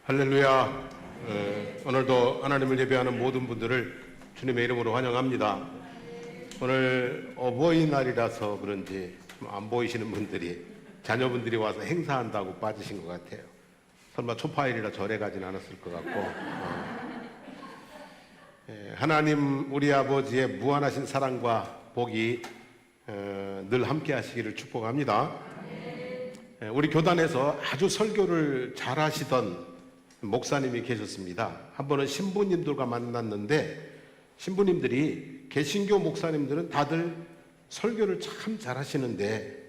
할렐루야. 오늘도 하나님을 예배하는 모든 분들을 주님의 이름으로 환영합니다. 오늘 어버이날이라서 그런지 안 보이시는 분들이 자녀분들이 와서 행사한다고 빠지신 것 같아요. 설마 초파일이라 절에 가진 않았을 것 같고 하나님 우리 아버지의 무한하신 사랑과 복이 늘 함께 하시기를 축복합니다. 우리 교단에서 아주 설교를 잘 하시던 목사님이 계셨습니다. 한 번은 신부님들과 만났는데 신부님들이 개신교 목사님들은 다들 설교를 참 잘 하시는데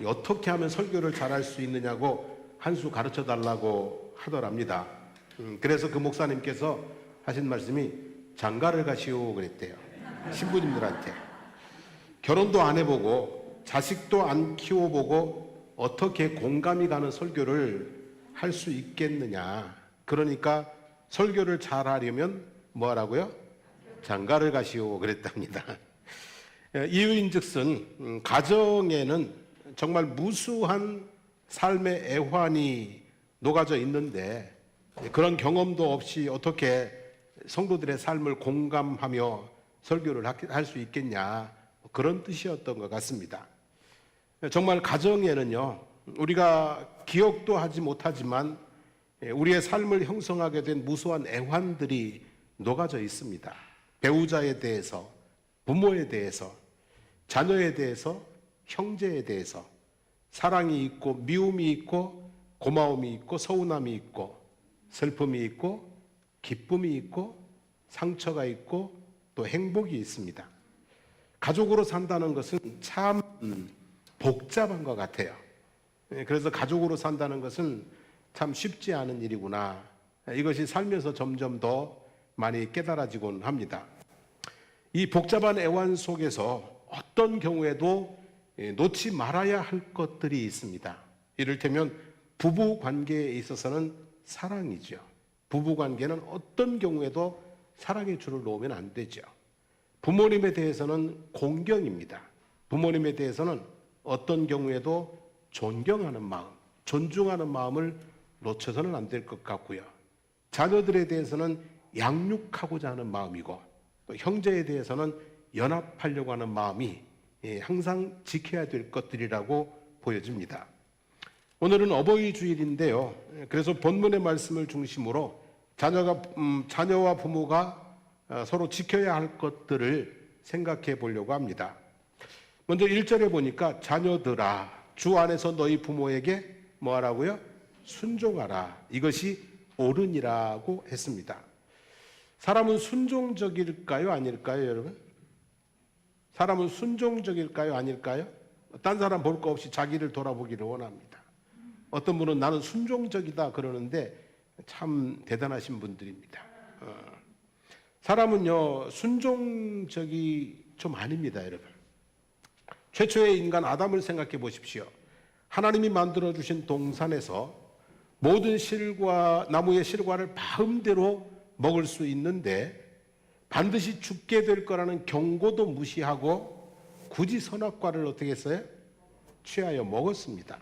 어떻게 하면 설교를 잘 할 수 있느냐고 한 수 가르쳐 달라고 하더랍니다. 그래서 그 목사님께서 하신 말씀이 장가를 가시오 그랬대요. 신부님들한테. 결혼도 안 해보고 자식도 안 키워보고 어떻게 공감이 가는 설교를 할 수 있겠느냐. 그러니까 설교를 잘 하려면 뭐 하라고요? 장가를 가시오 그랬답니다. 이유인즉슨 가정에는 정말 무수한 삶의 애환이 녹아져 있는데 그런 경험도 없이 어떻게 성도들의 삶을 공감하며 설교를 할 수 있겠냐, 그런 뜻이었던 것 같습니다. 정말 가정에는요, 우리가 기억도 하지 못하지만 우리의 삶을 형성하게 된 무수한 애환들이 녹아져 있습니다. 배우자에 대해서, 부모에 대해서, 자녀에 대해서, 형제에 대해서 사랑이 있고 미움이 있고 고마움이 있고 서운함이 있고 슬픔이 있고 기쁨이 있고 상처가 있고 또 행복이 있습니다. 가족으로 산다는 것은 참 복잡한 것 같아요. 그래서 가족으로 산다는 것은 참 쉽지 않은 일이구나. 이것이 살면서 점점 더 많이 깨달아지곤 합니다. 이 복잡한 애환 속에서 어떤 경우에도 놓지 말아야 할 것들이 있습니다. 이를테면 부부 관계에 있어서는 사랑이죠. 부부 관계는 어떤 경우에도 사랑의 줄을 놓으면 안 되죠. 부모님에 대해서는 공경입니다. 부모님에 대해서는 어떤 경우에도 존경하는 마음, 존중하는 마음을 놓쳐서는 안 될 것 같고요. 자녀들에 대해서는 양육하고자 하는 마음이고 또 형제에 대해서는 연합하려고 하는 마음이 항상 지켜야 될 것들이라고 보여집니다. 오늘은 어버이 주일인데요. 그래서 본문의 말씀을 중심으로 자녀와 부모가 서로 지켜야 할 것들을 생각해 보려고 합니다. 먼저 1절에 보니까 자녀들아 주 안에서 너희 부모에게 뭐 하라고요? 순종하라. 이것이 옳으니라고 했습니다. 사람은 순종적일까요? 아닐까요, 여러분? 사람은 순종적일까요? 아닐까요? 딴 사람 볼 거 없이 자기를 돌아보기를 원합니다. 어떤 분은 나는 순종적이다 그러는데 참 대단하신 분들입니다. 사람은요, 순종적이 좀 아닙니다, 여러분. 최초의 인간 아담을 생각해 보십시오. 하나님이 만들어주신 동산에서 모든 실과 나무의 실과를 마음대로 먹을 수 있는데 반드시 죽게 될 거라는 경고도 무시하고 굳이 선악과를 어떻게 했어요? 취하여 먹었습니다.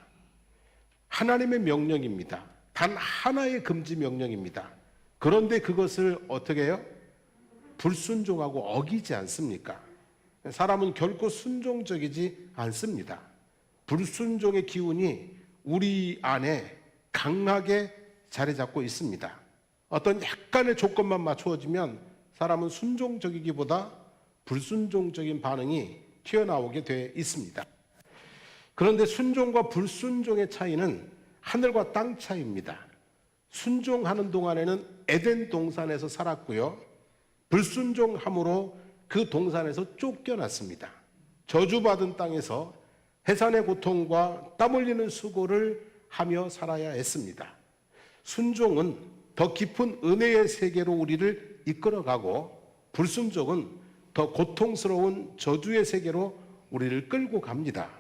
하나님의 명령입니다. 단 하나의 금지 명령입니다. 그런데 그것을 어떻게 해요? 불순종하고 어기지 않습니까? 사람은 결코 순종적이지 않습니다. 불순종의 기운이 우리 안에 강하게 자리 잡고 있습니다. 어떤 약간의 조건만 맞추어지면 사람은 순종적이기보다 불순종적인 반응이 튀어나오게 돼 있습니다. 그런데 순종과 불순종의 차이는 하늘과 땅 차이입니다. 순종하는 동안에는 에덴 동산에서 살았고요. 불순종함으로 그 동산에서 쫓겨났습니다. 저주받은 땅에서 해산의 고통과 땀 흘리는 수고를 하며 살아야 했습니다. 순종은 더 깊은 은혜의 세계로 우리를 이끌어가고 불순종은 더 고통스러운 저주의 세계로 우리를 끌고 갑니다.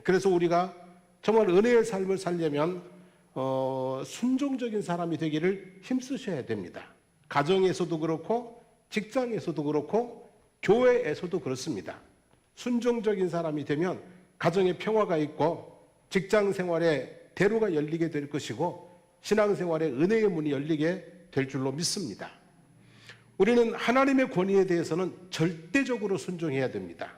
그래서 우리가 정말 은혜의 삶을 살려면 순종적인 사람이 되기를 힘쓰셔야 됩니다. 가정에서도 그렇고 직장에서도 그렇고 교회에서도 그렇습니다. 순종적인 사람이 되면 가정에 평화가 있고 직장 생활에 대로가 열리게 될 것이고 신앙생활의 은혜의 문이 열리게 될 줄로 믿습니다. 우리는 하나님의 권위에 대해서는 절대적으로 순종해야 됩니다.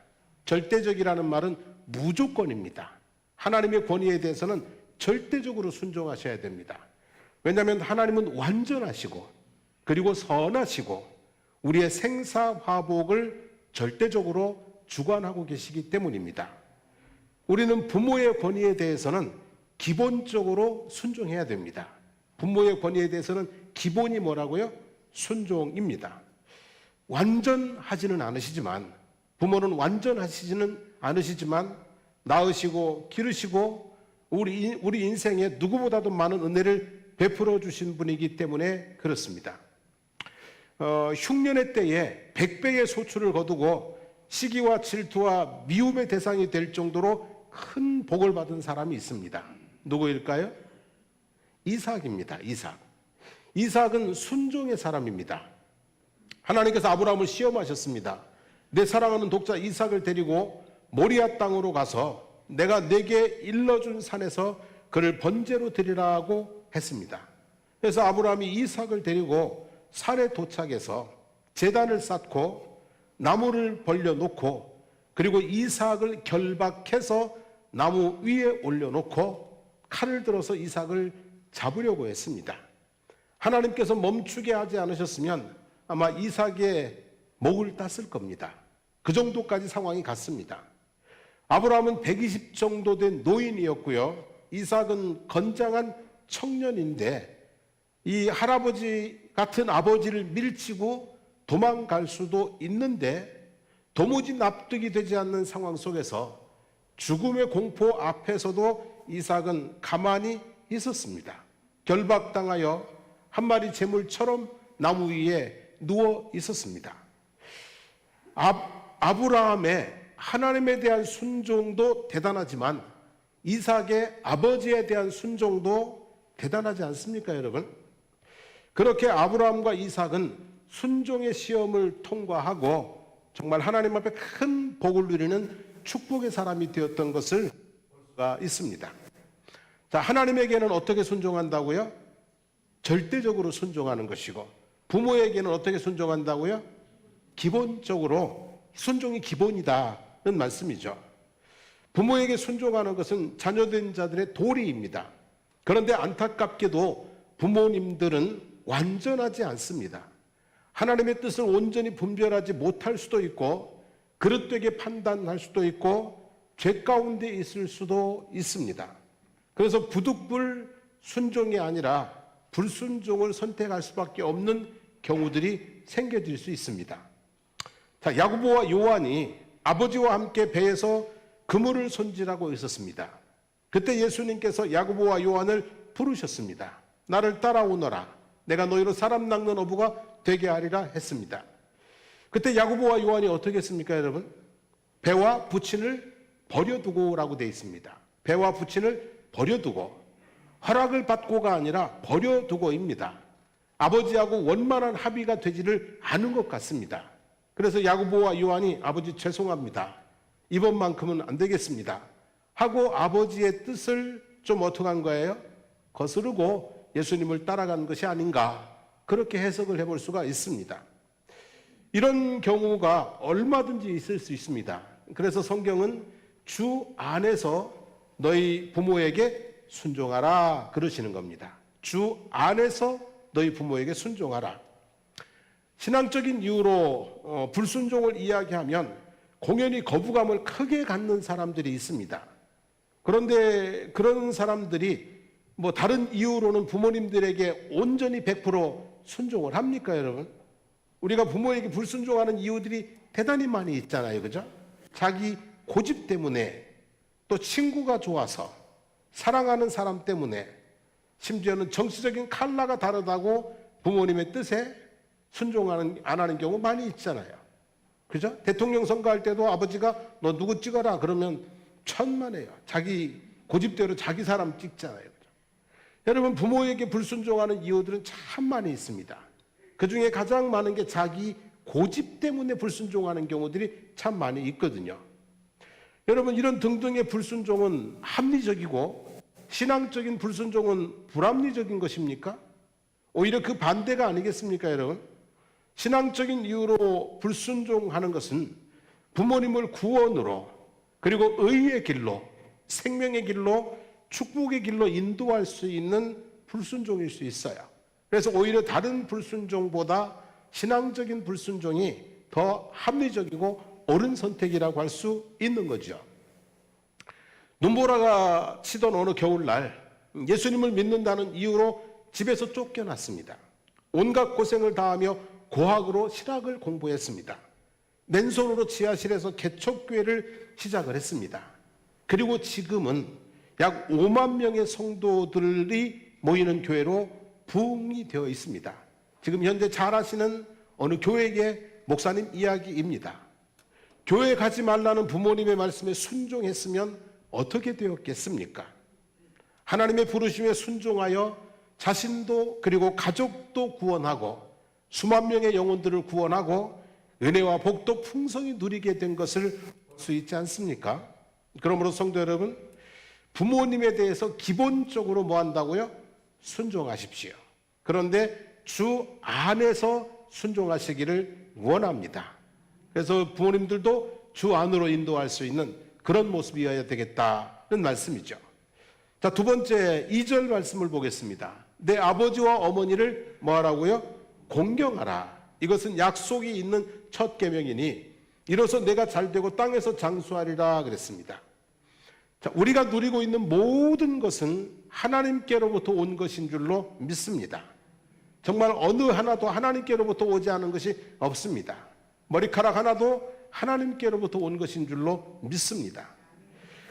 절대적이라는 말은 무조건입니다. 하나님의 권위에 대해서는 절대적으로 순종하셔야 됩니다. 왜냐하면 하나님은 완전하시고 그리고 선하시고 우리의 생사화복을 절대적으로 주관하고 계시기 때문입니다. 우리는 부모의 권위에 대해서는 기본적으로 순종해야 됩니다. 부모의 권위에 대해서는 기본이 뭐라고요? 순종입니다. 완전하지는 않으시지만, 부모는 완전하시지는 않으시지만 낳으시고 기르시고 우리 인생에 누구보다도 많은 은혜를 베풀어 주신 분이기 때문에 그렇습니다. 흉년의 때에 100배의 소출을 거두고 시기와 질투와 미움의 대상이 될 정도로 큰 복을 받은 사람이 있습니다. 누구일까요? 이삭입니다. 이삭은 순종의 사람입니다. 하나님께서 아브라함을 시험하셨습니다. 내 사랑하는 독자 이삭을 데리고 모리아 땅으로 가서 내가 내게 일러준 산에서 그를 번제로 드리라고 했습니다. 그래서 아브라함이 이삭을 데리고 산에 도착해서 제단을 쌓고 나무를 벌려놓고 그리고 이삭을 결박해서 나무 위에 올려놓고 칼을 들어서 이삭을 잡으려고 했습니다. 하나님께서 멈추게 하지 않으셨으면 아마 이삭의 목을 땄을 겁니다. 그 정도까지 상황이 갔습니다. 아브라함은 120 정도 된 노인이었고요. 이삭은 건장한 청년인데 이 할아버지 같은 아버지를 밀치고 도망갈 수도 있는데 도무지 납득이 되지 않는 상황 속에서 죽음의 공포 앞에서도 이삭은 가만히 있었습니다. 결박당하여 한 마리 재물처럼 나무 위에 누워 있었습니다. 아브라함의 하나님에 대한 순종도 대단하지만 이삭의 아버지에 대한 순종도 대단하지 않습니까, 여러분? 그렇게 아브라함과 이삭은 순종의 시험을 통과하고 정말 하나님 앞에 큰 복을 누리는 축복의 사람이 되었던 것을 볼 수가 있습니다. 자, 하나님에게는 어떻게 순종한다고요? 절대적으로 순종하는 것이고, 부모에게는 어떻게 순종한다고요? 기본적으로 순종이 기본이다는 말씀이죠. 부모에게 순종하는 것은 자녀된 자들의 도리입니다. 그런데 안타깝게도 부모님들은 완전하지 않습니다. 하나님의 뜻을 온전히 분별하지 못할 수도 있고 그릇되게 판단할 수도 있고 죄 가운데 있을 수도 있습니다. 그래서 부득불 순종이 아니라 불순종을 선택할 수밖에 없는 경우들이 생겨질 수 있습니다. 자, 야고보와 요한이 아버지와 함께 배에서 그물을 손질하고 있었습니다. 그때 예수님께서 야고보와 요한을 부르셨습니다. 나를 따라오너라. 내가 너희로 사람 낚는 어부가 되게 하리라 했습니다. 그때 야고보와 요한이 어떻게 했습니까, 여러분? 배와 부친을 버려두고라고 되어 있습니다. 배와 부친을 버려두고, 허락을 받고가 아니라 버려두고입니다. 아버지하고 원만한 합의가 되지를 않은 것 같습니다. 그래서 야고보와 요한이 아버지 죄송합니다. 이번만큼은 안 되겠습니다. 하고 아버지의 뜻을 좀 어떻게 한 거예요? 거스르고 예수님을 따라간 것이 아닌가, 그렇게 해석을 해볼 수가 있습니다. 이런 경우가 얼마든지 있을 수 있습니다. 그래서 성경은 주 안에서 너희 부모에게 순종하라 그러시는 겁니다. 주 안에서 너희 부모에게 순종하라. 신앙적인 이유로 불순종을 이야기하면 공연히 거부감을 크게 갖는 사람들이 있습니다. 그런데 그런 사람들이 다른 이유로는 부모님들에게 온전히 100% 순종을 합니까, 여러분? 우리가 부모에게 불순종하는 이유들이 대단히 많이 있잖아요, 그죠? 자기 고집 때문에, 또 친구가 좋아서, 사랑하는 사람 때문에, 심지어는 정치적인 컬러가 다르다고 부모님의 뜻에 순종하는 안 하는 경우 많이 있잖아요. 그죠? 대통령 선거할 때도 아버지가 너 누구 찍어라 그러면 천만에요. 자기 고집대로 자기 사람 찍잖아요. 그죠? 여러분, 부모에게 불순종하는 이유들은 참 많이 있습니다. 그 중에 가장 많은 게 자기 고집 때문에 불순종하는 경우들이 참 많이 있거든요. 여러분, 이런 등등의 불순종은 합리적이고 신앙적인 불순종은 불합리적인 것입니까? 오히려 그 반대가 아니겠습니까, 여러분? 신앙적인 이유로 불순종하는 것은 부모님을 구원으로, 그리고 의의 길로, 생명의 길로, 축복의 길로 인도할 수 있는 불순종일 수 있어요. 그래서 오히려 다른 불순종보다 신앙적인 불순종이 더 합리적이고 옳은 선택이라고 할 수 있는 거죠. 눈보라가 치던 어느 겨울날, 예수님을 믿는다는 이유로 집에서 쫓겨났습니다. 온갖 고생을 다하며 고학으로 신학을 공부했습니다. 맨손으로 지하실에서 개척교회를 시작을 했습니다. 그리고 지금은 약 5만 명의 성도들이 모이는 교회로 부흥이 되어 있습니다. 지금 현재 잘 아시는 어느 교회의 목사님 이야기입니다. 교회 가지 말라는 부모님의 말씀에 순종했으면 어떻게 되었겠습니까? 하나님의 부르심에 순종하여 자신도 그리고 가족도 구원하고 수만 명의 영혼들을 구원하고 은혜와 복도 풍성히 누리게 된 것을 볼 수 있지 않습니까? 그러므로 성도 여러분, 부모님에 대해서 기본적으로 뭐 한다고요? 순종하십시오. 그런데 주 안에서 순종하시기를 원합니다. 그래서 부모님들도 주 안으로 인도할 수 있는 그런 모습이어야 되겠다는 말씀이죠. 자, 두 번째 2절 말씀을 보겠습니다. 내 아버지와 어머니를 뭐 하라고요? 공경하라. 이것은 약속이 있는 첫 계명이니 이로써 내가 잘되고 땅에서 장수하리라 그랬습니다. 자, 우리가 누리고 있는 모든 것은 하나님께로부터 온 것인 줄로 믿습니다. 정말 어느 하나도 하나님께로부터 오지 않은 것이 없습니다. 머리카락 하나도 하나님께로부터 온 것인 줄로 믿습니다.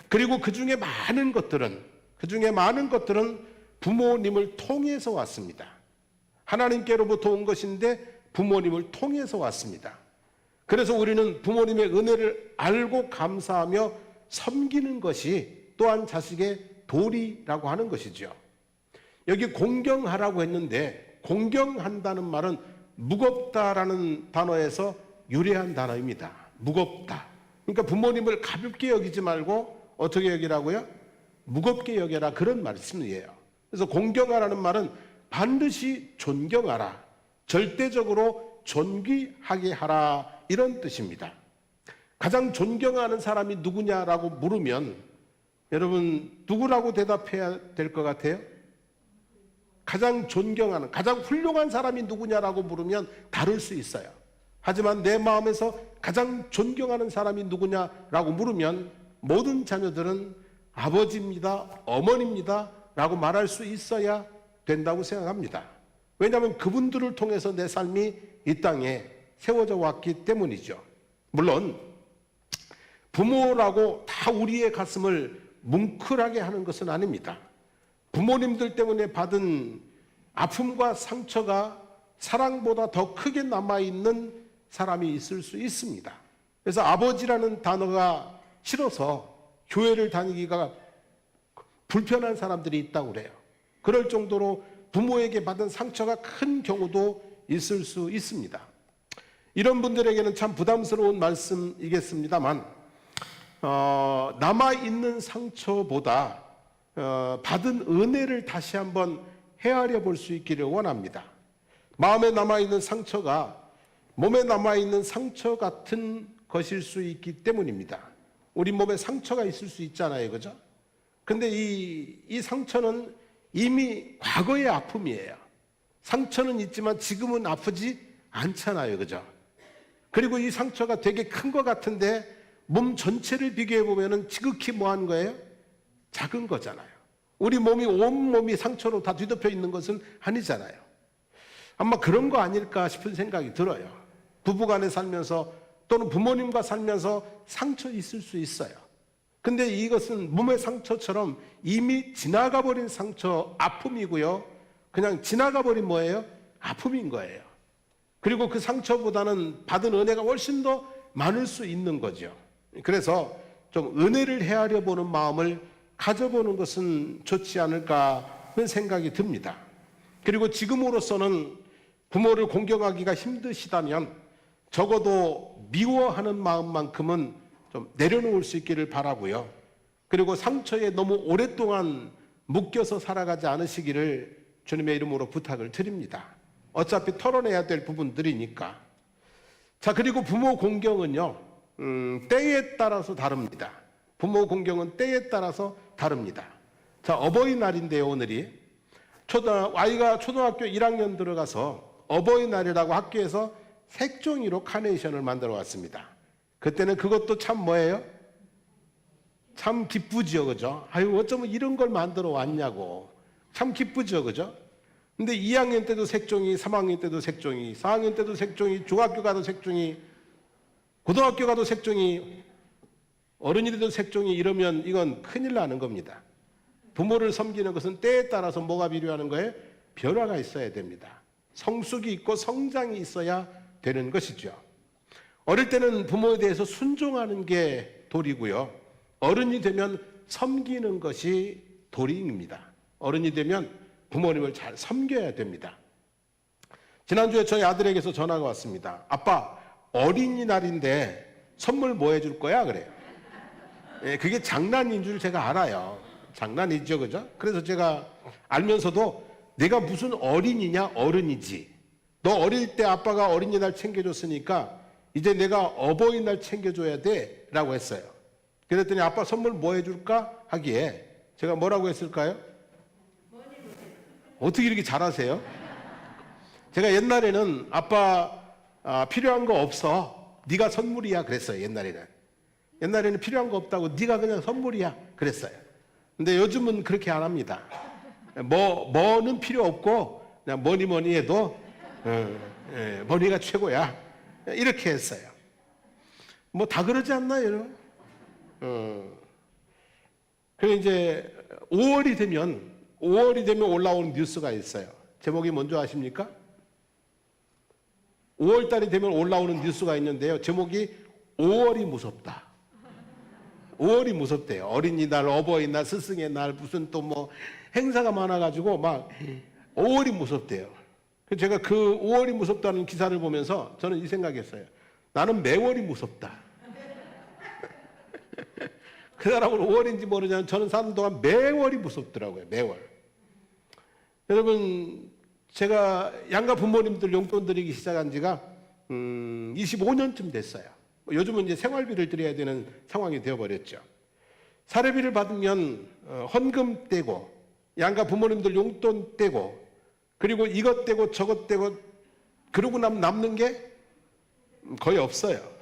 그리고 그 중에 많은 것들은 부모님을 통해서 왔습니다. 하나님께로부터 온 것인데 부모님을 통해서 왔습니다. 그래서 우리는 부모님의 은혜를 알고 감사하며 섬기는 것이 또한 자식의 도리라고 하는 것이죠. 여기 공경하라고 했는데 공경한다는 말은 무겁다라는 단어에서 유래한 단어입니다. 무겁다. 그러니까 부모님을 가볍게 여기지 말고 어떻게 여기라고요? 무겁게 여겨라, 그런 말씀이에요. 그래서 공경하라는 말은 반드시 존경하라, 절대적으로 존귀하게 하라, 이런 뜻입니다. 가장 존경하는 사람이 누구냐라고 물으면 여러분 누구라고 대답해야 될 것 같아요? 가장 존경하는, 가장 훌륭한 사람이 누구냐라고 물으면 다를 수 있어요. 하지만 내 마음에서 가장 존경하는 사람이 누구냐라고 물으면 모든 자녀들은 아버지입니다, 어머니입니다 라고 말할 수 있어야 된다고 생각합니다. 왜냐하면 그분들을 통해서 내 삶이 이 땅에 세워져 왔기 때문이죠. 물론 부모라고 다 우리의 가슴을 뭉클하게 하는 것은 아닙니다. 부모님들 때문에 받은 아픔과 상처가 사랑보다 더 크게 남아있는 사람이 있을 수 있습니다. 그래서 아버지라는 단어가 싫어서 교회를 다니기가 불편한 사람들이 있다고 그래요. 그럴 정도로 부모에게 받은 상처가 큰 경우도 있을 수 있습니다. 이런 분들에게는 참 부담스러운 말씀이겠습니다만 남아있는 상처보다 받은 은혜를 다시 한번 헤아려 볼 수 있기를 원합니다. 마음에 남아있는 상처가 몸에 남아있는 상처 같은 것일 수 있기 때문입니다. 우리 몸에 상처가 있을 수 있잖아요, 그죠? 근데 이 상처는 이미 과거의 아픔이에요. 상처는 있지만 지금은 아프지 않잖아요, 그죠? 그리고 이 상처가 되게 큰 것 같은데 몸 전체를 비교해 보면은 지극히 뭐한 거예요? 작은 거잖아요. 우리 몸이 온몸이 상처로 다 뒤덮여 있는 것은 아니잖아요. 아마 그런 거 아닐까 싶은 생각이 들어요. 부부간에 살면서 또는 부모님과 살면서 상처 있을 수 있어요. 근데 이것은 몸의 상처처럼 이미 지나가 버린 상처, 아픔이고요. 그냥 지나가 버린 뭐예요? 아픔인 거예요. 그리고 그 상처보다는 받은 은혜가 훨씬 더 많을 수 있는 거죠. 그래서 좀 은혜를 헤아려 보는 마음을 가져보는 것은 좋지 않을까 하는 생각이 듭니다. 그리고 지금으로서는 부모를 공경하기가 힘드시다면 적어도 미워하는 마음만큼은 좀 내려놓을 수 있기를 바라고요. 그리고 상처에 너무 오랫동안 묶여서 살아가지 않으시기를 주님의 이름으로 부탁을 드립니다. 어차피 털어내야 될 부분들이니까. 자, 그리고 부모 공경은요, 때에 따라서 다릅니다. 부모 공경은 때에 따라서 다릅니다. 자, 어버이날인데요, 오늘이. 아이가 초등학교 1학년 들어가서 어버이날이라고 학교에서 색종이로 카네이션을 만들어 왔습니다. 그때는 그것도 참 뭐예요? 참 기쁘지요, 그죠? 아유, 어쩌면 이런 걸 만들어 왔냐고. 참 기쁘죠, 그죠? 근데 2학년 때도 색종이, 3학년 때도 색종이, 4학년 때도 색종이, 중학교 가도 색종이, 고등학교 가도 색종이, 어른이 돼도 색종이, 이러면 이건 큰일 나는 겁니다. 부모를 섬기는 것은 때에 따라서 뭐가 필요하는 거예요? 변화가 있어야 됩니다. 성숙이 있고 성장이 있어야 되는 것이죠. 어릴 때는 부모에 대해서 순종하는 게 도리고요. 어른이 되면 섬기는 것이 도리입니다. 어른이 되면 부모님을 잘 섬겨야 됩니다. 지난주에 저희 아들에게서 전화가 왔습니다. 아빠, 어린이날인데 선물 뭐 해줄 거야? 그래요. 예, 그게 장난인 줄 제가 알아요. 장난이죠, 그죠? 그래서 제가 알면서도 내가 무슨 어린이냐, 어른이지. 너 어릴 때 아빠가 어린이날 챙겨줬으니까 이제 내가 어버이날 챙겨줘야 돼 라고 했어요. 그랬더니 아빠 선물 뭐 해줄까 하기에 제가 뭐라고 했을까요? 어떻게 이렇게 잘하세요? 제가 옛날에는 아빠 필요한 거 없어, 네가 선물이야 그랬어요. 옛날에는 필요한 거 없다고 네가 그냥 선물이야 그랬어요. 근데 요즘은 그렇게 안 합니다. 뭐는 필요 없고 그냥 뭐니 해도 뭐니가 최고야 이렇게 했어요. 뭐 다 그러지 않나요, 여러분? 그리고 이제 5월이 되면 올라오는 뉴스가 있어요. 제목이 뭔지 아십니까? 5월 달이 되면 올라오는 뉴스가 있는데요. 제목이 5월이 무섭다. 5월이 무섭대요. 어린이날, 어버이날, 스승의 날, 무슨 또 뭐 행사가 많아가지고 막 5월이 무섭대요. 제가 그 5월이 무섭다는 기사를 보면서 저는 이 생각했어요. 나는 매월이 무섭다. 그 사람은 5월인지 모르지만 저는 사는 동안 매월이 무섭더라고요. 매월. 여러분, 제가 양가 부모님들 용돈 드리기 시작한 지가 25년쯤 됐어요. 요즘은 이제 생활비를 드려야 되는 상황이 되어버렸죠. 사례비를 받으면 헌금 떼고 양가 부모님들 용돈 떼고 그리고 이것 떼고 저것 떼고 그러고 나면 남는 게 거의 없어요.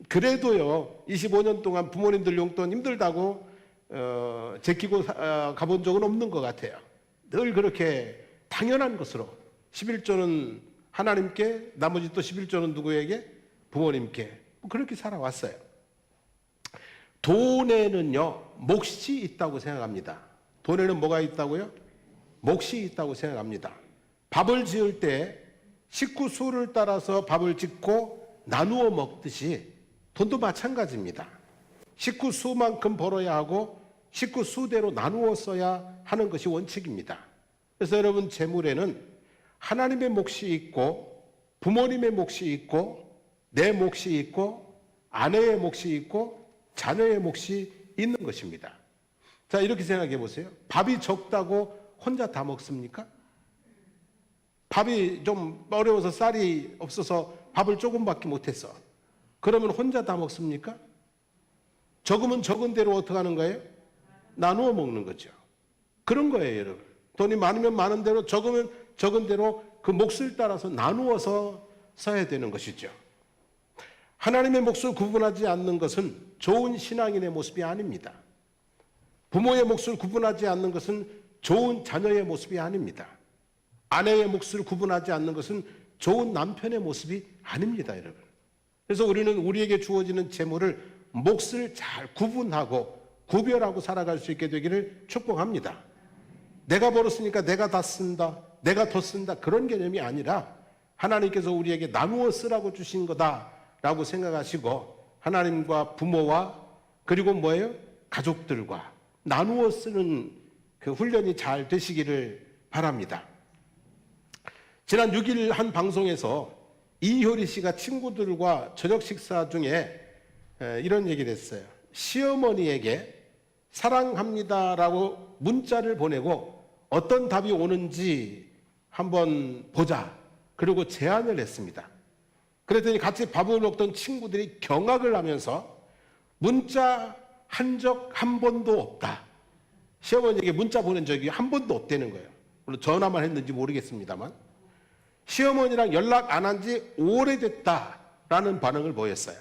그래도요 25년 동안 부모님들 용돈 힘들다고 제끼고 가본 적은 없는 것 같아요. 늘 그렇게 당연한 것으로 11조는 하나님께, 나머지 또 11조는 누구에게? 부모님께. 그렇게 살아왔어요. 돈에는요 몫이 있다고 생각합니다. 돈에는 뭐가 있다고요? 몫이 있다고 생각합니다. 밥을 지을 때 식구 수를 따라서 밥을 짓고 나누어 먹듯이 돈도 마찬가지입니다. 식구 수만큼 벌어야 하고 식구 수대로 나누어 써야 하는 것이 원칙입니다. 그래서 여러분, 재물에는 하나님의 몫이 있고 부모님의 몫이 있고 내 몫이 있고 아내의 몫이 있고 자녀의 몫이 있는 것입니다. 자, 이렇게 생각해 보세요. 밥이 적다고 혼자 다 먹습니까? 밥이 좀 어려워서 쌀이 없어서 밥을 조금밖에 못했어. 그러면 혼자 다 먹습니까? 적으면 적은 대로 어떻게 하는 거예요? 나누어 먹는 거죠. 그런 거예요, 여러분. 돈이 많으면 많은 대로, 적으면 적은 대로 그 몫을 따라서 나누어서 써야 되는 것이죠. 하나님의 몫을 구분하지 않는 것은 좋은 신앙인의 모습이 아닙니다. 부모의 몫을 구분하지 않는 것은 좋은 자녀의 모습이 아닙니다. 아내의 몫을 구분하지 않는 것은 좋은 남편의 모습이 아닙니다, 여러분. 그래서 우리는 우리에게 주어지는 재물을 몫을 잘 구분하고 구별하고 살아갈 수 있게 되기를 축복합니다. 내가 벌었으니까 내가 다 쓴다, 내가 더 쓴다, 그런 개념이 아니라 하나님께서 우리에게 나누어 쓰라고 주신 거다라고 생각하시고 하나님과 부모와 그리고 뭐예요? 가족들과 나누어 쓰는 그 훈련이 잘 되시기를 바랍니다. 지난 6일 한 방송에서 이효리 씨가 친구들과 저녁 식사 중에 이런 얘기를 했어요. 시어머니에게 사랑합니다라고 문자를 보내고 어떤 답이 오는지 한번 보자. 그리고 제안을 했습니다. 그랬더니 같이 밥을 먹던 친구들이 경악을 하면서 문자 한 적 한 번도 없다. 시어머니에게 문자 보낸 적이 한 번도 없다는 거예요. 물론 전화만 했는지 모르겠습니다만 시어머니랑 연락 안 한 지 오래됐다라는 반응을 보였어요.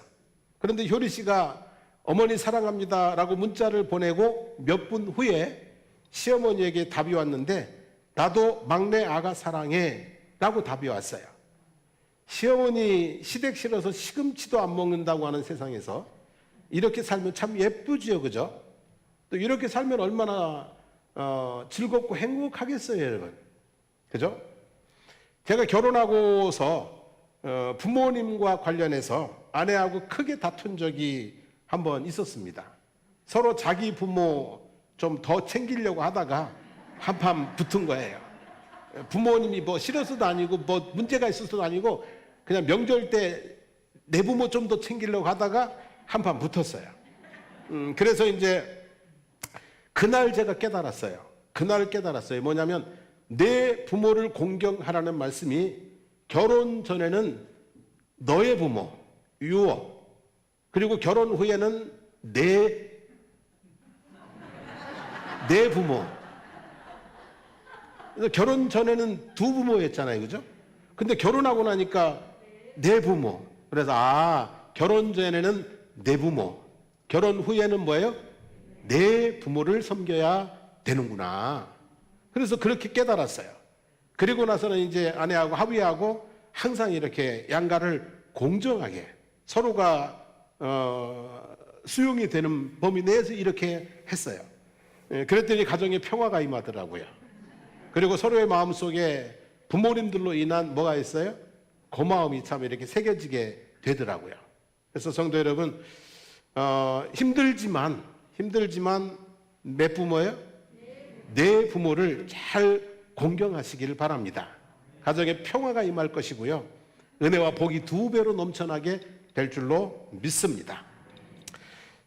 그런데 효리 씨가 어머니 사랑합니다라고 문자를 보내고 몇 분 후에 시어머니에게 답이 왔는데 나도 막내 아가 사랑해 라고 답이 왔어요. 시어머니 시댁 싫어서 시금치도 안 먹는다고 하는 세상에서 이렇게 살면 참 예쁘지요, 그죠? 또 이렇게 살면 얼마나 즐겁고 행복하겠어요, 여러분. 그죠? 제가 결혼하고서 부모님과 관련해서 아내하고 크게 다툰 적이 한번 있었습니다. 서로 자기 부모 좀 더 챙기려고 하다가 한판 붙은 거예요. 부모님이 뭐 싫어서도 아니고 뭐 문제가 있어서도 아니고 그냥 명절 때 내 부모 좀 더 챙기려고 하다가 한판 붙었어요. 그래서 이제 그날 제가 깨달았어요. 그날 깨달았어요. 뭐냐면 내 부모를 공경하라는 말씀이 결혼 전에는 너의 부모, 유어, 그리고 결혼 후에는 내 부모. 결혼 전에는 두 부모였잖아요, 그죠? 근데 결혼하고 나니까 내 부모. 그래서 결혼 전에는 내 부모, 결혼 후에는 뭐예요? 내 부모를 섬겨야 되는구나. 그래서 그렇게 깨달았어요. 그리고 나서는 이제 아내하고 합의하고 항상 이렇게 양가를 공정하게 서로가 수용이 되는 범위 내에서 이렇게 했어요. 그랬더니 가정에 평화가 임하더라고요. 그리고 서로의 마음속에 부모님들로 인한 뭐가 있어요? 고마움이 참 이렇게 새겨지게 되더라고요. 그래서 성도 여러분, 힘들지만 내 부모요? 내 부모를 잘 공경하시길 바랍니다. 가정에 평화가 임할 것이고요. 은혜와 복이 2배로 넘쳐나게 될 줄로 믿습니다.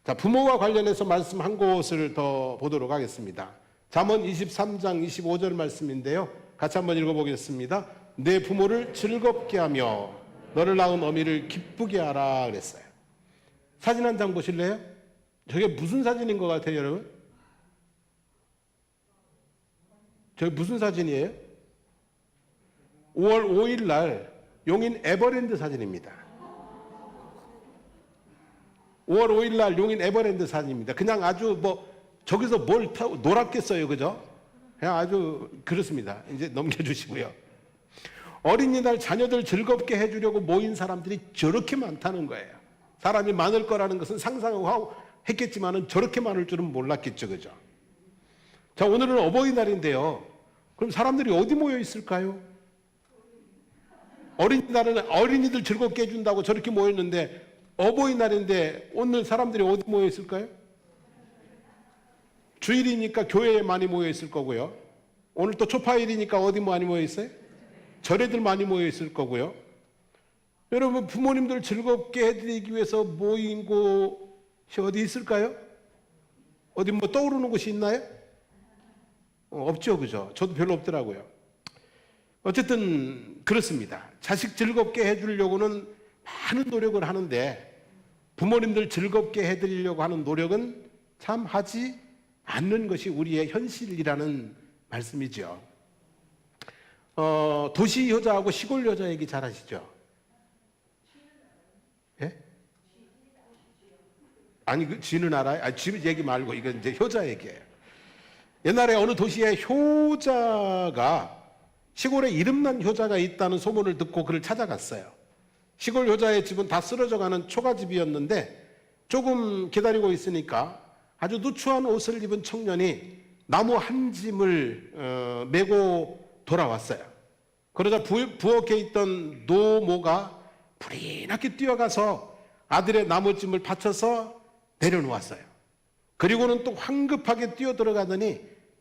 자, 부모와 관련해서 말씀 한 곳을 더 보도록 하겠습니다. 잠언 23장 25절 말씀인데요. 같이 한번 읽어보겠습니다. 내 부모를 즐겁게 하며 너를 낳은 어미를 기쁘게 하라 그랬어요. 사진 한 장 보실래요? 저게 무슨 사진인 것 같아요, 여러분? 저게 무슨 사진이에요? 5월 5일 날 용인 에버랜드 사진입니다. 5월 5일 날 용인 에버랜드 사진입니다. 그냥 아주 저기서 뭘 타고 놀았겠어요, 그죠? 그냥 아주 그렇습니다. 이제 넘겨주시고요. 어린이날 자녀들 즐겁게 해주려고 모인 사람들이 저렇게 많다는 거예요. 사람이 많을 거라는 것은 상상하고 했겠지만은 저렇게 많을 줄은 몰랐겠죠, 그죠? 자, 오늘은 어버이날인데요. 그럼 사람들이 어디 모여 있을까요? 어린이날은 어린이들 즐겁게 해준다고 저렇게 모였는데 어버이날인데 오늘 사람들이 어디 모여 있을까요? 주일이니까 교회에 많이 모여 있을 거고요. 오늘 또 초파일이니까 어디 많이 모여 있어요? 절에들 많이 모여 있을 거고요. 여러분, 부모님들 즐겁게 해드리기 위해서 모인 곳이 어디 있을까요? 어디 떠오르는 곳이 있나요? 없죠, 그죠? 저도 별로 없더라고요. 어쨌든 그렇습니다. 자식 즐겁게 해주려고는 많은 노력을 하는데 부모님들 즐겁게 해드리려고 하는 노력은 참 하지 않는 것이 우리의 현실이라는 말씀이죠. 도시 여자하고 시골 여자 얘기 잘 아시죠? 예? 아니, 그 쥐는 알아요? 쥐 얘기 말고 이건 이제 효자 얘기예요. 옛날에 어느 도시에 효자가 시골에 이름난 효자가 있다는 소문을 듣고 그를 찾아갔어요. 시골 효자의 집은 다 쓰러져가는 초가집이었는데 조금 기다리고 있으니까 아주 누추한 옷을 입은 청년이 나무 한 짐을 메고 돌아왔어요. 그러자 부엌에 있던 노모가 불이 나게 뛰어가서 아들의 나무짐을 받쳐서 내려놓았어요. 그리고는 또 황급하게 뛰어들어가더니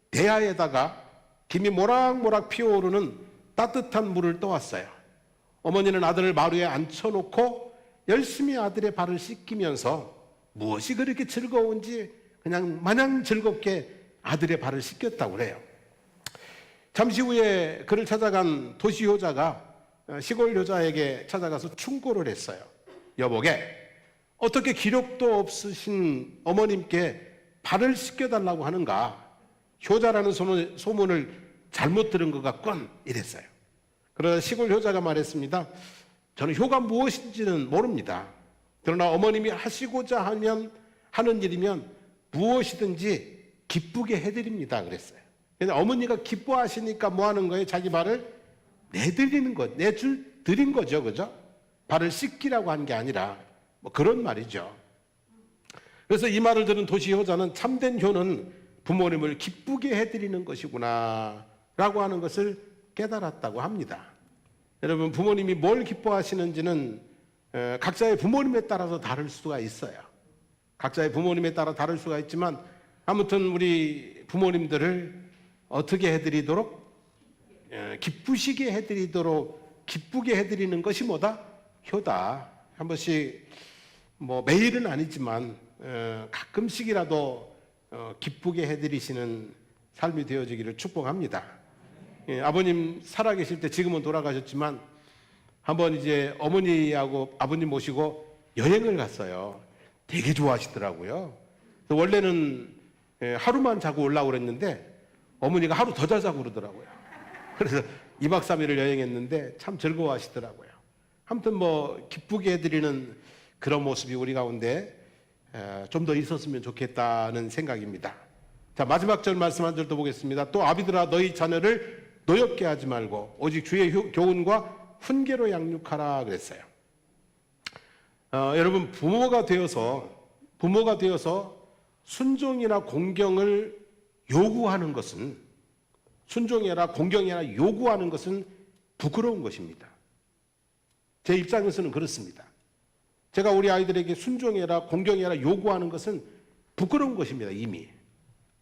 대야에다가 김이 모락모락 피어오르는 따뜻한 물을 떠왔어요. 어머니는 아들을 마루에 앉혀놓고 열심히 아들의 발을 씻기면서 무엇이 그렇게 즐거운지 그냥 마냥 즐겁게 아들의 발을 씻겼다고 그래요. 잠시 후에 그를 찾아간 도시 효자가 시골 효자에게 찾아가서 충고를 했어요. 여보게, 어떻게 기력도 없으신 어머님께 발을 씻겨달라고 하는가? 효자라는 소문을 잘못 들은 것 같군, 이랬어요. 그러자 시골 효자가 말했습니다. 저는 효가 무엇인지는 모릅니다. 그러나 어머님이 하시고자 하는 일이면 무엇이든지 기쁘게 해드립니다, 그랬어요. 그래서 어머니가 기뻐하시니까 뭐 하는 거예요? 자기 발을 내드리는 것, 드린 거죠, 그죠? 발을 씻기라고 한 게 아니라 뭐 그런 말이죠. 그래서 이 말을 들은 도시 효자는 참된 효는 부모님을 기쁘게 해드리는 것이구나 라고 하는 것을 깨달았다고 합니다. 여러분, 부모님이 뭘 기뻐하시는지는 각자의 부모님에 따라서 다를 수가 있어요. 각자의 부모님에 따라 다를 수가 있지만 아무튼 우리 부모님들을 어떻게 해드리도록 기쁘시게 해드리도록 기쁘게 해드리는 것이 뭐다? 효다. 한 번씩 뭐 매일은 아니지만 가끔씩이라도 기쁘게 해드리시는 삶이 되어지기를 축복합니다. 아버님 살아계실 때, 지금은 돌아가셨지만 한번 이제 어머니하고 아버님 모시고 여행을 갔어요. 되게 좋아하시더라고요. 원래는 하루만 자고 올라오고 그랬는데 어머니가 하루 더 자자고 그러더라고요. 그래서 2박 3일을 여행했는데 참 즐거워하시더라고요. 아무튼 뭐 기쁘게 해드리는 그런 모습이 우리 가운데 좀 더 있었으면 좋겠다는 생각입니다. 자, 마지막 절 말씀 한 절 더 보겠습니다. 또 아비들아, 너희 자녀를 노엽게 하지 말고 오직 주의 교훈과 훈계로 양육하라 그랬어요. 여러분, 부모가 되어서 순종이나 공경을 요구하는 것은, 순종이나 공경이나 요구하는 것은 부끄러운 것입니다. 제 입장에서는 그렇습니다. 제가 우리 아이들에게 순종해라, 공경해라 요구하는 것은 부끄러운 것입니다. 이미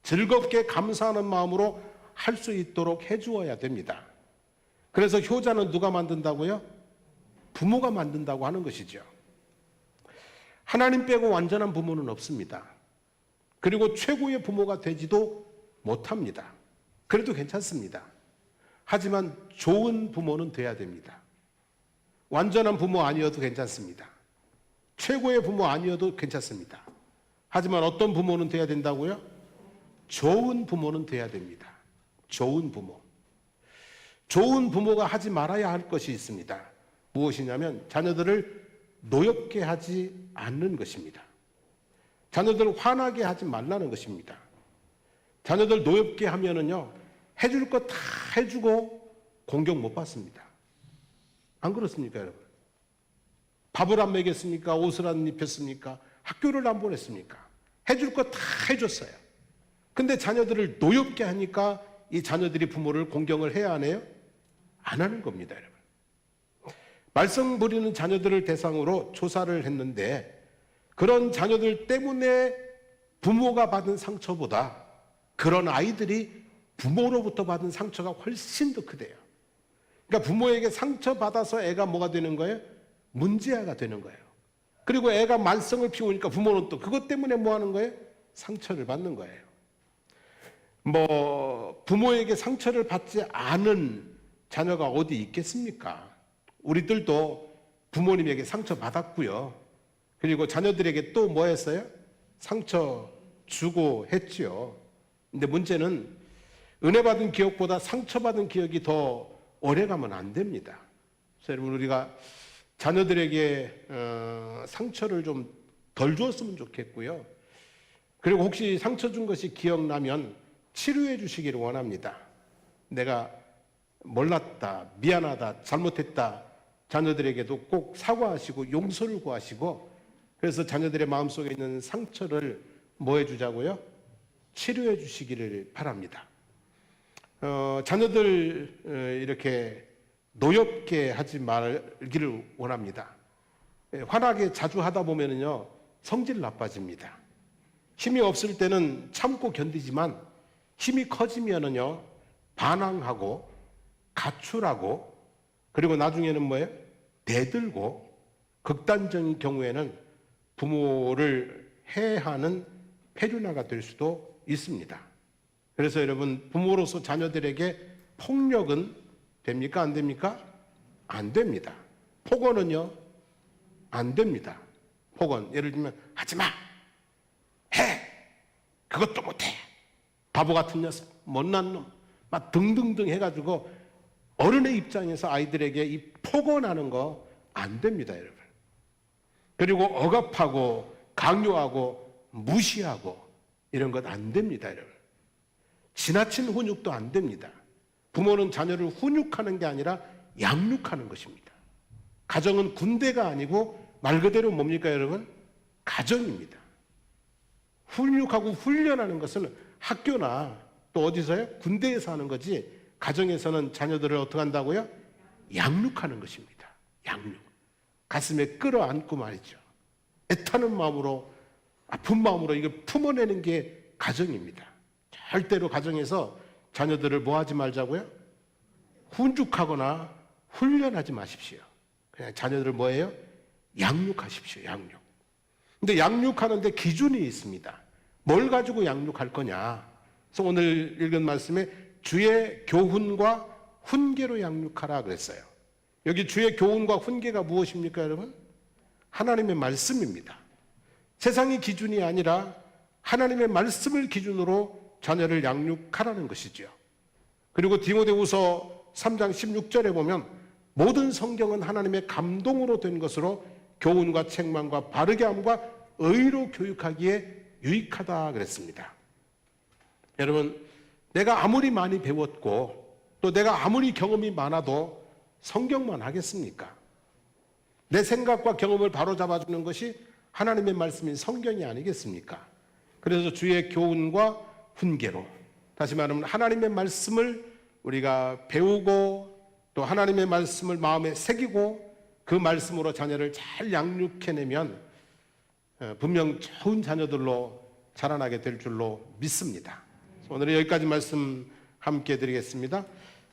즐겁게 감사하는 마음으로 할 수 있도록 해주어야 됩니다. 그래서 효자는 누가 만든다고요? 부모가 만든다고 하는 것이죠. 하나님 빼고 완전한 부모는 없습니다. 그리고 최고의 부모가 되지도 못합니다. 그래도 괜찮습니다. 하지만 좋은 부모는 돼야 됩니다. 완전한 부모 아니어도 괜찮습니다. 최고의 부모 아니어도 괜찮습니다. 하지만 어떤 부모는 돼야 된다고요? 좋은 부모는 돼야 됩니다. 좋은 부모. 좋은 부모가 하지 말아야 할 것이 있습니다. 무엇이냐면 자녀들을 노엽게 하지 않는 것입니다. 자녀들을 화나게 하지 말라는 것입니다. 자녀들 노엽게 하면은요, 해줄 거 다 해주고 공경 못 받습니다. 안 그렇습니까, 여러분? 밥을 안 먹였습니까? 옷을 안 입혔습니까? 학교를 안 보냈습니까? 해줄 거 다 해줬어요. 근데 자녀들을 노엽게 하니까 이 자녀들이 부모를 공경을 해야 하네요? 안 하는 겁니다, 여러분. 말썽 부리는 자녀들을 대상으로 조사를 했는데 그런 자녀들 때문에 부모가 받은 상처보다 그런 아이들이 부모로부터 받은 상처가 훨씬 더 크대요. 그러니까 부모에게 상처받아서 애가 뭐가 되는 거예요? 문제아가 되는 거예요. 그리고 애가 말썽을 피우니까 부모는 또 그것 때문에 뭐 하는 거예요? 상처를 받는 거예요. 뭐 부모에게 상처를 받지 않은 자녀가 어디 있겠습니까? 우리들도 부모님에게 상처 받았고요. 그리고 자녀들에게 또 뭐 했어요? 상처 주고 했지요. 근데 문제는 은혜 받은 기억보다 상처받은 기억이 더 오래 가면 안 됩니다. 그래서 여러분, 우리가 자녀들에게 상처를 좀 덜 주었으면 좋겠고요. 그리고 혹시 상처 준 것이 기억나면 치료해 주시기를 원합니다. 내가 몰랐다, 미안하다, 잘못했다. 자녀들에게도 꼭 사과하시고 용서를 구하시고, 그래서 자녀들의 마음속에 있는 상처를 뭐 해주자고요? 치료해 주시기를 바랍니다. 자녀들 이렇게 노엽게 하지 말기를 원합니다. 화나게 자주 하다 보면은요, 성질 나빠집니다. 힘이 없을 때는 참고 견디지만 힘이 커지면은요, 반항하고 가출하고, 그리고 나중에는 뭐예요? 대들고, 극단적인 경우에는 부모를 해하는 페류나가 될 수도 있습니다. 그래서 여러분, 부모로서 자녀들에게 폭력은 됩니까? 안 됩니까? 안 됩니다. 폭언은요? 안 됩니다. 폭언. 예를 들면 하지 마. 해. 그것도 못해. 바보 같은 녀석. 못난 놈. 막 등등등 해가지고 어른의 입장에서 아이들에게 이 폭언하는 거 안 됩니다, 여러분. 그리고 억압하고 강요하고 무시하고 이런 것 안 됩니다, 여러분. 지나친 훈육도 안 됩니다. 부모는 자녀를 훈육하는 게 아니라 양육하는 것입니다. 가정은 군대가 아니고 말 그대로 뭡니까, 여러분? 가정입니다. 훈육하고 훈련하는 것은 학교나 또 어디서요? 군대에서 하는 거지, 가정에서는 자녀들을 어떻게 한다고요? 양육하는 것입니다. 양육. 가슴에 끌어안고 말이죠. 애타는 마음으로, 아픈 마음으로 이걸 품어내는 게 가정입니다. 절대로 가정에서 자녀들을 뭐 하지 말자고요? 훈육하거나 훈련하지 마십시오. 그냥 자녀들을 뭐예요? 양육하십시오. 양육. 근데 양육하는데 기준이 있습니다. 뭘 가지고 양육할 거냐? 그래서 오늘 읽은 말씀에 주의 교훈과 훈계로 양육하라 그랬어요. 여기 주의 교훈과 훈계가 무엇입니까, 여러분? 하나님의 말씀입니다. 세상의 기준이 아니라 하나님의 말씀을 기준으로 자녀를 양육하라는 것이죠. 그리고 디모데후서 3장 16절에 보면 모든 성경은 하나님의 감동으로 된 것으로 교훈과 책망과 바르게 함과 의로 교육하기에 유익하다 그랬습니다. 여러분, 내가 아무리 많이 배웠고 또 내가 아무리 경험이 많아도 성경만 하겠습니까? 내 생각과 경험을 바로잡아주는 것이 하나님의 말씀인 성경이 아니겠습니까? 그래서 주의 교훈과 훈계로, 다시 말하면 하나님의 말씀을 우리가 배우고 또 하나님의 말씀을 마음에 새기고 그 말씀으로 자녀를 잘 양육해내면 분명 좋은 자녀들로 자라나게 될 줄로 믿습니다. 오늘은 여기까지 말씀 함께 드리겠습니다.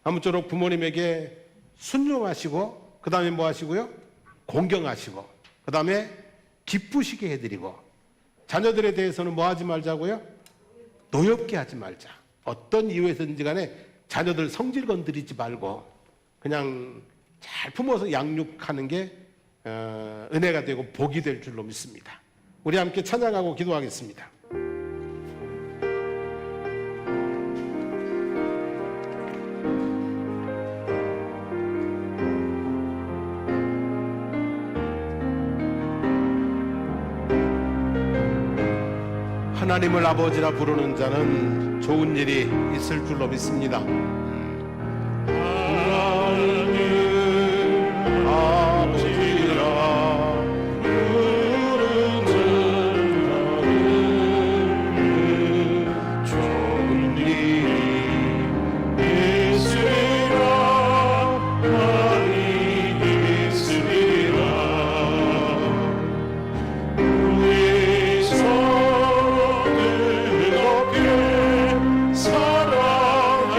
아무쪼록 부모님에게 순종하시고 그 다음에 뭐 하시고요? 공경하시고 그 다음에 기쁘시게 해드리고, 자녀들에 대해서는 뭐 하지 말자고요? 노엽게 하지 말자. 어떤 이유에서든지 간에 자녀들 성질 건드리지 말고 그냥 잘 품어서 양육하는 게 은혜가 되고 복이 될 줄로 믿습니다. 우리 함께 찬양하고 기도하겠습니다. 하나님을 아버지라 부르는 자는 좋은 일이 있을 줄로 믿습니다. 하나님 아버지라 부르는 자는 좋은 일이 있으리라. 많이 있으리라. 우리 서로 사랑하며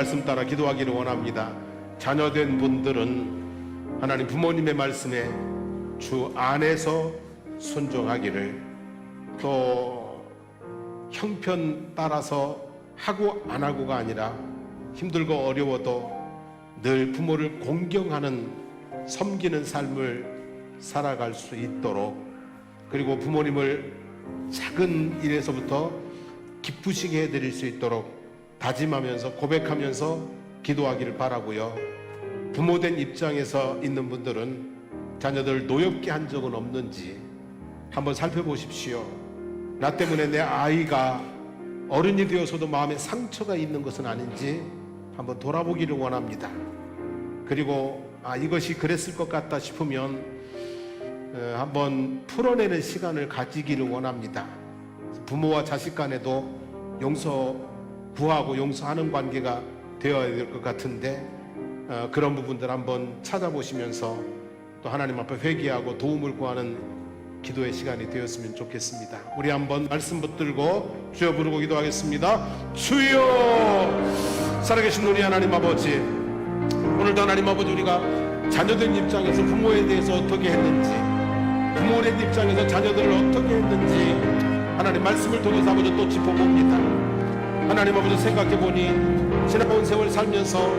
말씀 따라 기도하기를 원합니다. 자녀된 분들은 하나님 부모님의 말씀에 주 안에서 순종하기를, 또 형편 따라서 하고 안 하고가 아니라 힘들고 어려워도 늘 부모를 공경하는, 섬기는 삶을 살아갈 수 있도록, 그리고 부모님을 작은 일에서부터 기쁘시게 해드릴 수 있도록 다짐하면서 고백하면서 기도하기를 바라고요. 부모된 입장에서 있는 분들은 자녀들 노엽게 한 적은 없는지 한번 살펴보십시오. 나 때문에 내 아이가 어른이 되어서도 마음에 상처가 있는 것은 아닌지 한번 돌아보기를 원합니다. 그리고 이것이 그랬을 것 같다 싶으면 한번 풀어내는 시간을 가지기를 원합니다. 부모와 자식 간에도 용서 구하고 용서하는 관계가 되어야 될 것 같은데, 그런 부분들 한번 찾아보시면서 또 하나님 앞에 회개하고 도움을 구하는 기도의 시간이 되었으면 좋겠습니다. 우리 한번 말씀 붙들고 주여 부르고 기도하겠습니다. 주여! 살아계신 우리 하나님 아버지, 오늘도 하나님 아버지, 우리가 자녀된 입장에서 부모에 대해서 어떻게 했는지, 부모된 입장에서 자녀들을 어떻게 했는지 하나님 말씀을 통해서 아버지 또 짚어봅니다. 하나님 아버지, 생각해보니 지나온 세월 살면서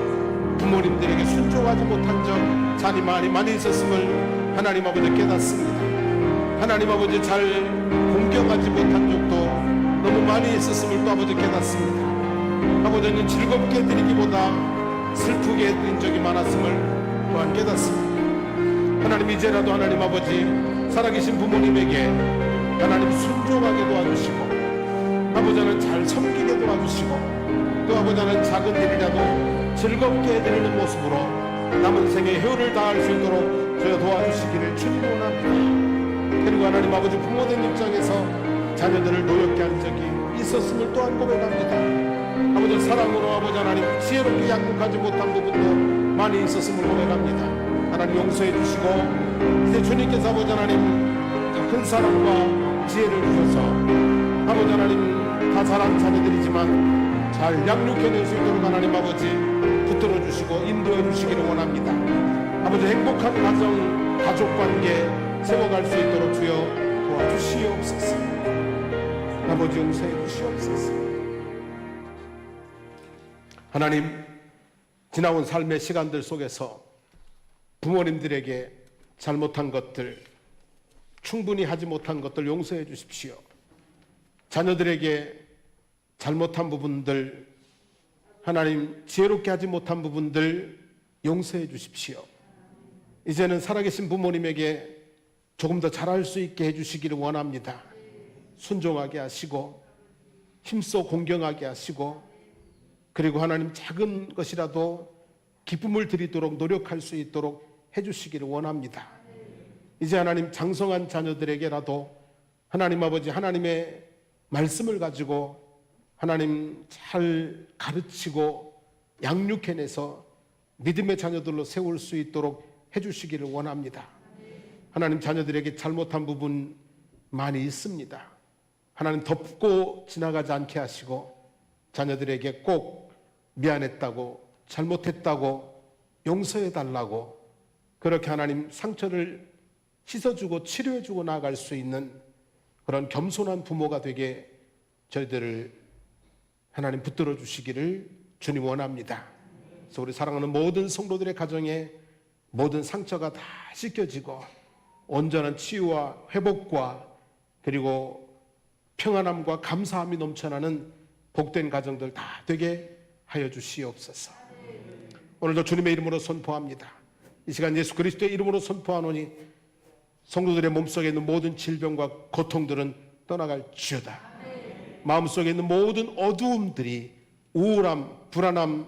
부모님들에게 순종하지 못한 적 잔이 많이 있었음을 하나님 아버지 깨닫습니다. 하나님 아버지, 잘 공경하지 못한 적도 너무 많이 있었음을 또 아버지 깨닫습니다. 아버지는 즐겁게 드리기보다 슬프게 드린 적이 많았음을 또한 깨닫습니다. 하나님, 이제라도 하나님 아버지, 살아계신 부모님에게 하나님 순종하게 도와주시고, 아버지는 잘 섬기게 도와주시고, 또 아버지는 작은 일이라도 즐겁게 해드리는 모습으로 남은 생에 효를 다할 수 있도록 저희 도와주시기를 주님 원합니다. 그리고 하나님 아버지, 부모된 입장에서 자녀들을 노엽게 한 적이 있었음을 또한 고백합니다. 아버지, 사랑으로 아버지 하나님 지혜롭게 양육하지 못한 부분도 많이 있었음을 고백합니다. 하나님 용서해 주시고, 이제 주님께서 아버지 하나님 큰 사랑과 지혜를 주셔서 아버지 하나님 다 자란 자녀들이지만 잘 양육해낼 수 있도록 하나님 아버지 붙들어 주시고 인도해 주시기를 원합니다. 아버지, 행복한 가정, 가족관계 세워갈 수 있도록 주여 도와주시옵소서. 아버지, 용서해 주시옵소서. 하나님, 지나온 삶의 시간들 속에서 부모님들에게 잘못한 것들, 충분히 하지 못한 것들 용서해 주십시오. 자녀들에게 잘못한 부분들, 하나님 지혜롭게 하지 못한 부분들 용서해 주십시오. 이제는 살아계신 부모님에게 조금 더 잘할 수 있게 해주시기를 원합니다. 순종하게 하시고 힘써 공경하게 하시고, 그리고 하나님 작은 것이라도 기쁨을 드리도록 노력할 수 있도록 해주시기를 원합니다. 이제 하나님 장성한 자녀들에게라도 하나님 아버지, 하나님의 말씀을 가지고 하나님 잘 가르치고 양육해내서 믿음의 자녀들로 세울 수 있도록 해주시기를 원합니다. 하나님, 자녀들에게 잘못한 부분 많이 있습니다. 하나님, 덮고 지나가지 않게 하시고 자녀들에게 꼭 미안했다고, 잘못했다고, 용서해달라고, 그렇게 하나님 상처를 씻어주고 치료해주고 나아갈 수 있는 그런 겸손한 부모가 되게 저희들을 하나님 붙들어 주시기를 주님 원합니다. 그래서 우리 사랑하는 모든 성도들의 가정에 모든 상처가 다 씻겨지고 온전한 치유와 회복과 그리고 평안함과 감사함이 넘쳐나는 복된 가정들 다 되게 하여 주시옵소서. 오늘도 주님의 이름으로 선포합니다. 이 시간 예수 그리스도의 이름으로 선포하노니 성도들의 몸속에 있는 모든 질병과 고통들은 떠나갈지어다. 마음속에 있는 모든 어두움들이, 우울함, 불안함,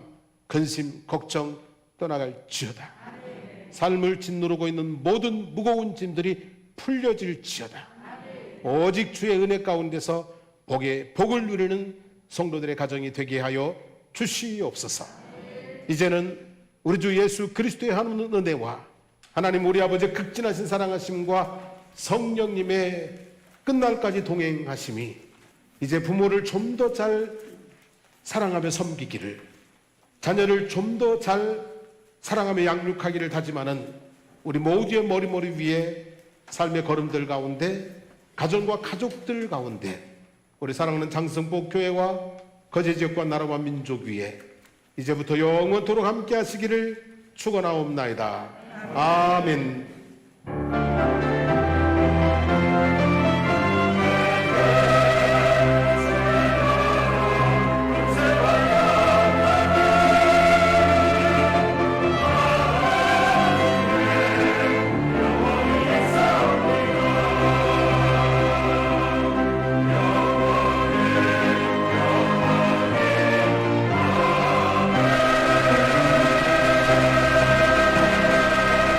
근심, 걱정 떠나갈지어다. 삶을 짓누르고 있는 모든 무거운 짐들이 풀려질지어다. 오직 주의 은혜 가운데서 복을 누리는 성도들의 가정이 되게 하여 주시옵소서. 이제는 우리 주 예수 그리스도의 하나님 은혜와 하나님 우리 아버지의 극진하신 사랑하심과 성령님의 끝날까지 동행하심이 이제 부모를 좀 더 잘 사랑하며 섬기기를, 자녀를 좀 더 잘 사랑하며 양육하기를 다짐하는 우리 모두의 머리 위에 삶의 걸음들 가운데 가정과 가족들 가운데 우리 사랑하는 장성복 교회와 거제지역과 나라와 민족 위에 이제부터 영원토록 함께 하시기를 축원하옵나이다. 아멘.